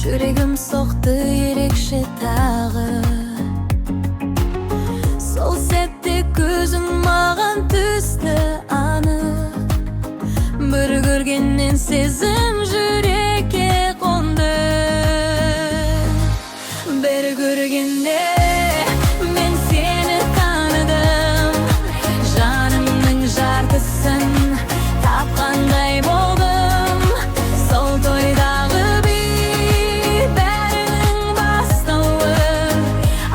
Жүрегім соқты ерекше тағы. Сол сәтте көзің маған түсті анық. Бір көргеннен сезім жүрекке қонды. Бір көргенде мен сені таныдым. Жанымның жартысын тапқандай болдым. Сол тойдағы би бәрінің бастауы.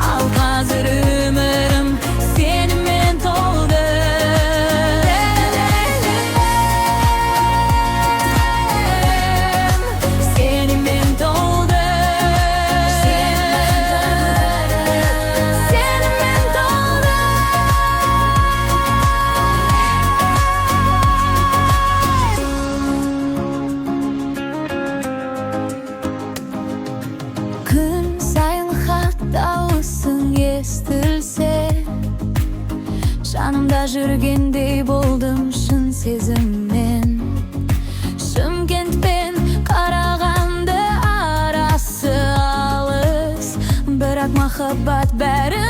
Ал қазір өмірім сенімен толды. Сенімен толды. Күн сайын хат дауысың естілсе, жанымда жүргендей болдым шын сезіммен. Шымкент пен Қарағанды арасы алыс, бірақ махаббат бәрі